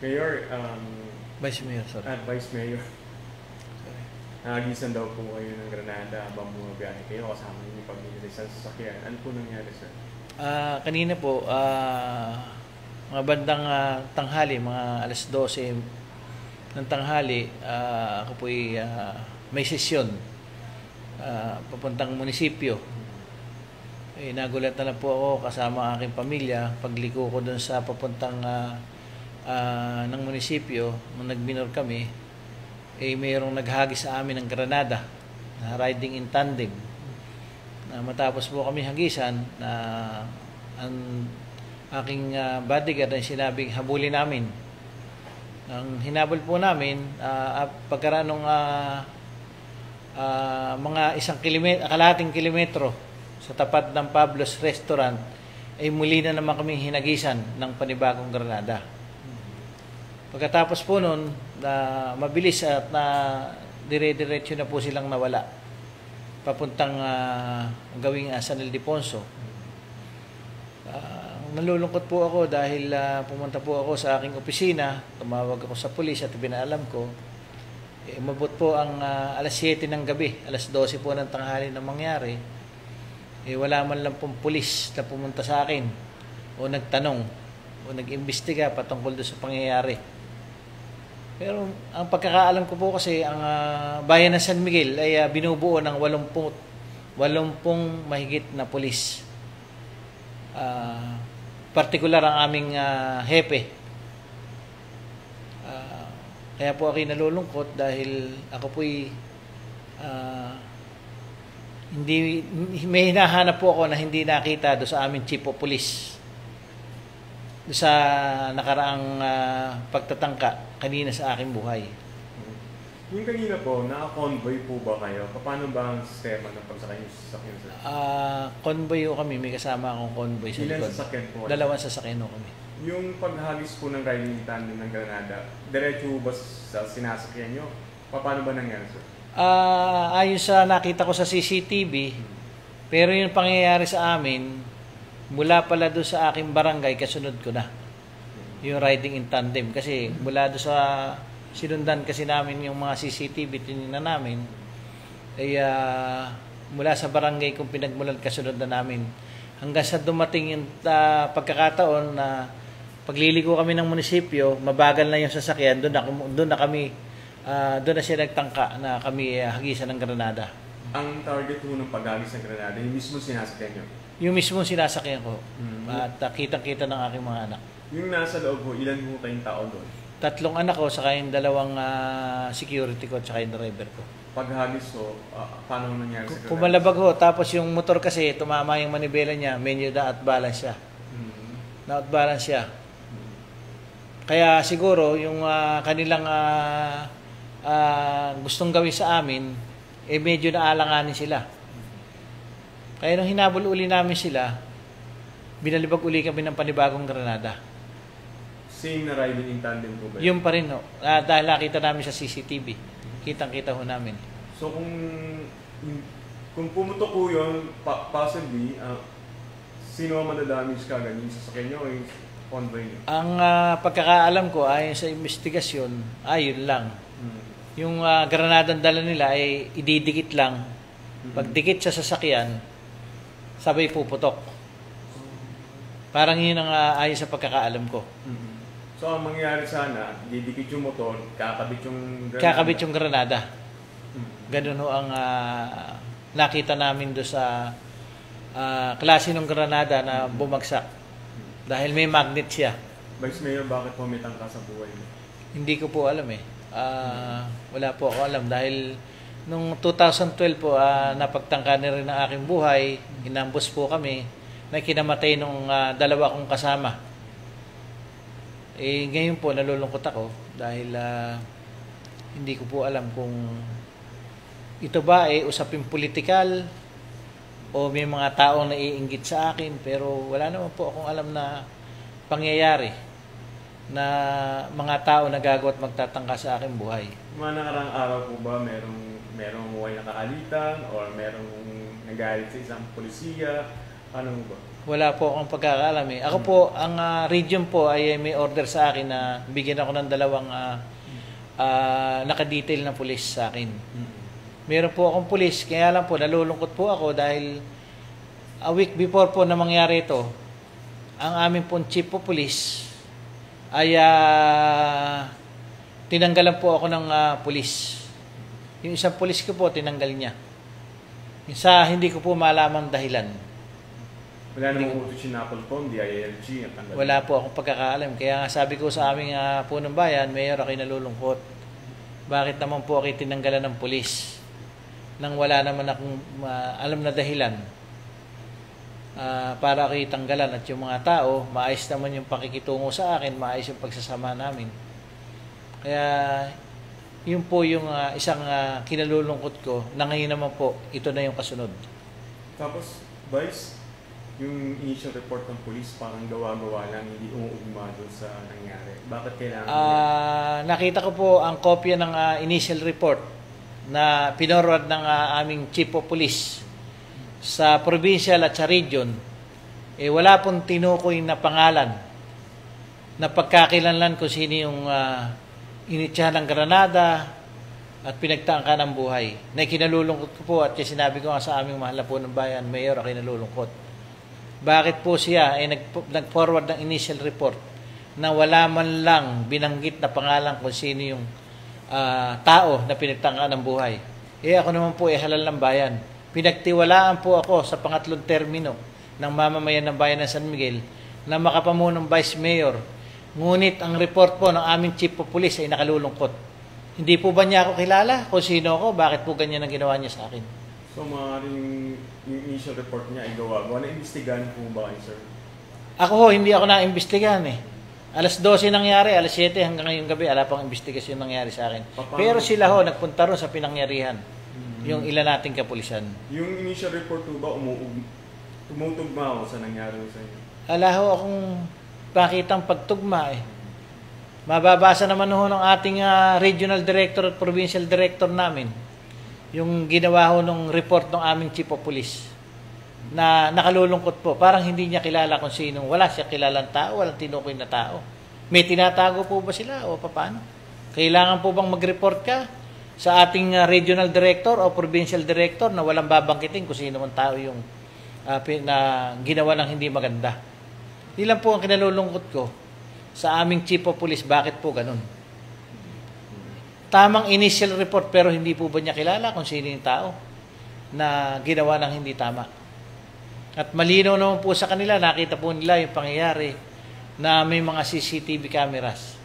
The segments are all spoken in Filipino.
Mayor, Vice Mayor, sorry. Vice Mayor, nagisan daw po kayo ng Granada habang bumabiyahe kayo kasama niyo yung pamilya sa sasakyan. Ano po nangyari, sir? Kanina po, mga bandang tanghali, mga alas 12 ng tanghali, ako po'y may sesyon papuntang munisipyo. Nagulat na lang po ako kasama ang aking pamilya. Pagliko ko doon sa papuntang ng munisipyo, nung nag-minor kami, mayroong naghagis sa amin ng granada, riding in tandem. Matapos po kami hagisan, ang aking bodyguard ay sinabing habulin namin. Ang hinabol po namin, pagkaraan ng mga kalahating kilometro sa tapat ng Pablo's Restaurant, ay muli na naman kami hinagisan ng panibagong granada. Pagkatapos po nun, mabilis at dire-diretso na po silang nawala papuntang gawing San Ildefonso. Nalulungkot po ako dahil pumunta po ako sa aking opisina, tumawag ako sa pulis at pinaalam ko. Umabot po ang alas 7 ng gabi, alas 12 po ng tanghali na mangyari. Wala man lang pong pulis na pumunta sa akin o nagtanong o nag-imbestiga patungkol doon sa pangyayari. Pero ang pagkakaalam ko po kasi ang bayan ng San Miguel ay binubuo ng 80 mahigit na pulis. Partikular ang aming hepe. Kaya po ako'y nalulungkot dahil ako po'y may hinahanap po ako na hindi nakita do sa aming chief of police do sa nakaraang pagtatangka kanina sa aking buhay. Yung kanina po, naka-convoy po ba kayo? Paano ba ang sistema ng pagsakay niyo sa sasakyan, sir? Convoy o kami, may kasama akong convoy sa likod. Ilan sasakyan po? Dalawang sasakyan o kami. Yung paghagis po ng riding in tandem ng Granada, diretso ba sa sinasakyan nyo? Paano ba nangyari, sir? Ayon sa nakita ko sa CCTV, pero yung pangyayari sa amin, mula pala doon sa aking barangay, kasunod ko na. Yung riding in tandem. Kasi mula doon sa sinundan kasi namin yung mga CCTV tinignan namin, ay mula sa barangay kung pinagmulan kasunod na namin. Hanggang sa dumating yung pagkakataon na pagliliko kami ng munisipyo, mabagal na yung sasakyan, doon na siya nagtangka na kami hagisan ng granada. Ang target po ng paghagis ng granada, yung mismo sinasakyan nyo? Yung mismo sinasakyan ko. At kitang-kita ng aking mga anak. Yung nasa loob po, ilan po tayong tao doon? 3 anak ko, saka yung 2 security ko, saka yung driver ko. Paghagis ko, paano nangyari sa granada? Pumalabag ho, tapos yung motor kasi, tumama yung manibela niya, medyo na-outbalance siya. Na-outbalance siya. Kaya siguro, yung kanilang gustong gawin sa amin, medyo naalanganin sila. Kaya nung hinabol uli namin sila, binalibag uli kami ng panibagong granada. Same na riding in tandem po ba? Yung pa rin ho. Dahil nakita namin sa CCTV. Kitang-kita ho namin. So kung pumutok po yun, possibly, sino ang madadamage kagad? Yung sasakyan nyo o yung convoy nyo? Ang pagkakaalam ko, ayon sa investigasyon, yun lang. Yung granadang dala nila ay ididikit lang. Pagdikit sa sasakyan, sabay puputok. Parang yun ang ayon sa pagkakaalam ko. So, ang mangyayari sana, didikit yung motor, kakabit yung granada. Kakabit yung granada. Ganun ho ang nakita namin doon sa klase ng granada na bumagsak. Dahil may magnet siya. Vice Mayor, bakit po may tangka sa buhay mo? Hindi ko po alam eh. Wala po ako alam dahil nung 2012 po, napagtangka na rin ang aking buhay. Inambos po kami na kinamatay nung 2 kong kasama. Ngayon po nalulungkot ako dahil hindi ko po alam kung ito ba usaping politikal o may mga taong naiinggit sa akin, pero wala naman po akong alam na pangyayari na mga tao nagagawa at magtatangka sa aking buhay. Mga nakarang araw po ba merong huwag nakakalitan or merong nagalit sa isang polisiya? Ano mo ba? Wala po akong pagkakaalam eh. Ako po, ang region po ay may order sa akin na bigyan ako ng dalawang nakadetail na pulis sa akin. Meron po akong pulis, kaya lang po nalulungkot po ako dahil a week before po na mangyari ito, ang aming pong chief of police ay tinanggalan po ako ng pulis. Yung isang pulis ko po, tinanggal niya. Sa hindi ko po malamang dahilan. Wala namang utos si Napolcom, DILG. Wala po akong pagkakaalam. Kaya nga sabi ko sa aming punong bayan, Mayor, ako'y nalulungkot. Bakit naman po ako'y tinanggalan ng pulis? Nang wala naman akong alam na dahilan para ako'y tanggalan. At yung mga tao, maayos naman yung pakikitungo sa akin, maayos yung pagsasama namin. Kaya yun po yung isang kinalulungkot ko na ngayon naman po, ito na yung kasunod. Tapos, Vice, yung initial report ng police parang gawa-gawa lang, hindi umuugma doon sa nangyari. Bakit kailangan? Nakita ko po ang kopya ng initial report na pinorward ng aming chief of police sa provincial at sa region. Wala pong tinukoy na pangalan na pagkakilanlan kung sino yung initsahan ng granada at pinagtangka ng buhay. Na kinalulungkot ko po at sinabi ko nga sa aming mahal na po ng bayan, Mayor, ako nalulungkot. Bakit po siya ay nag-forward ng initial report na wala man lang binanggit na pangalan kung sino yung tao na pinagtangka ng buhay. Ako naman po halal ng bayan. Pinagtiwalaan po ako sa pangatlong termino ng mamamayan ng bayan ng San Miguel na makapamunong Vice Mayor. Ngunit ang report po ng aming Chief of Police ay nakalulungkot. Hindi po ba niya ako kilala kung sino ako? Bakit po ganyan ang ginawa niya sa akin? So, maaaring yung initial report niya ay gawa-gawa. Na-imbestigahan po ba kayo, sir? Ako hindi ako na-imbestigahan eh. Alas 12 nangyari, alas 7 hanggang ngayong gabi, ala pang investigasyon nangyari sa akin. Pero sila nagpunta ron sa pinangyarihan. Yung ilan nating kapulisan. Yung initial report po ba tumutugma ako sa nangyari sa inyo? Ala akong pakitang pagtugma eh. Mababasa naman ng ating regional director at provincial director namin. Yung ginawa ng report ng aming chief of police na nakalulungkot po. Parang hindi niya kilala kung sinong, wala siya kilalang tao, walang tinukoy na tao. May tinatago po ba sila o paano? Kailangan po bang mag-report ka sa ating regional director o provincial director na walang babangkitin kung sino man tao yung na ginawa ng hindi maganda? Hindi lang po ang kinalulungkot ko sa aming chief of police, bakit po ganun? Tamang initial report pero hindi po ba niya kilala kung sino yung tao na ginawa ng hindi tama. At malinaw naman po sa kanila, nakita po nila yung pangyayari na may mga CCTV cameras.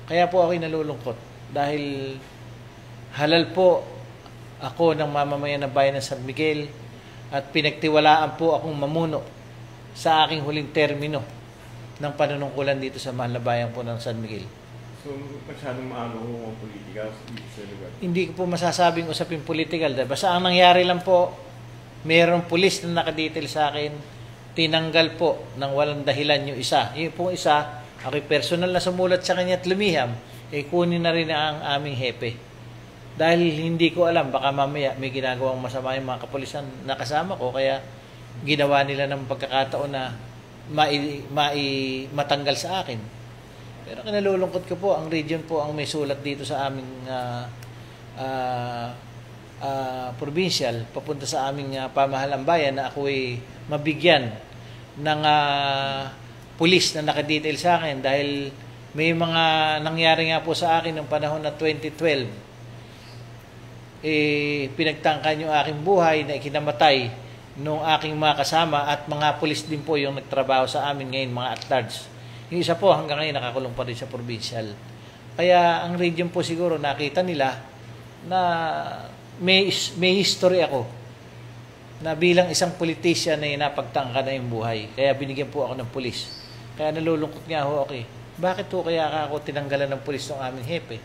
Kaya po ako'y nalulungkot dahil halal po ako ng mamamayan ng bayan ng San Miguel at pinagtiwalaan po akong mamuno sa aking huling termino ng panunungkulan dito sa mahal na bayan po ng San Miguel. So, masyadong maaga ko ang politika sa lugar? Hindi ko po masasabing usapin political. Basta ang nangyari lang po, mayroong pulis na nakadetail sa akin, tinanggal po ng walang dahilan yung isa. Yung pong isa, ako'y personal na sumulat sa kanya at lumiham, kunin na rin ang aming hepe. Dahil hindi ko alam, baka mamaya may ginagawang masama yung mga kapulisan na kasama ko, kaya ginawa nila ng pagkakataon na matanggal sa akin. Pero kinalulungkot ko po, ang region po ang may sulat dito sa aming provincial, papunta sa aming pamahalang bayan na ako ay mabigyan ng pulis na nakadetail sa akin dahil may mga nangyari nga po sa akin noong panahon na 2012. Pinagtangkan yung aking buhay na ikinamatay nung aking mga kasama at mga pulis din po yung nagtrabaho sa amin ngayon, mga at-large. Yung isa po hanggang ngayon nakakulong pa rin sa provincial. Kaya ang region po siguro nakita nila na may history ako na bilang isang politician na napagtangka na yung buhay. Kaya binigyan po ako ng pulis. Kaya nalulungkot nga ako, okay. Bakit po kaya ako tinanggalan ng pulis ng aming hepe?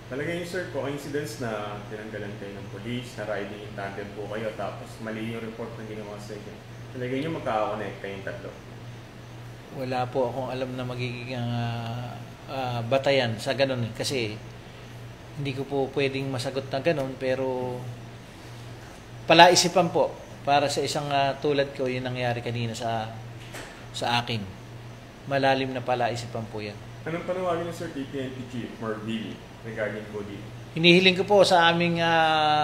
Palagay niyo, sir, coincidence na tinanggalan kayo ng pulis, na riding in tandem po kayo, tapos mali yung report na ginawa sa inyo. Palagay niyo magkakakonect kayong tatlo? Wala po akong alam na magiging batayan sa ganun. Kasi hindi ko po pwedeng masagot na ganun. Pero palaisipan po. para sa isang tulad ko, yung nangyari kanina sa akin. Malalim na palaisipan po yan. Anong panawagan niyo, Sir, kay PNP Chief Marvili regarding po dito? Hinihiling ko po sa aming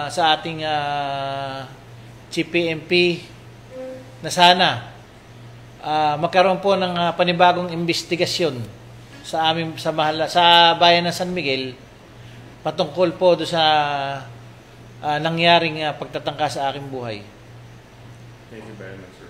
sa ating Chief PNP na sana magkaroon po ng panibagong investigasyon sa aming sa bayan ng San Miguel patungkol po do sa nangyaring pagtatangka sa aking buhay. Thank you very much, sir.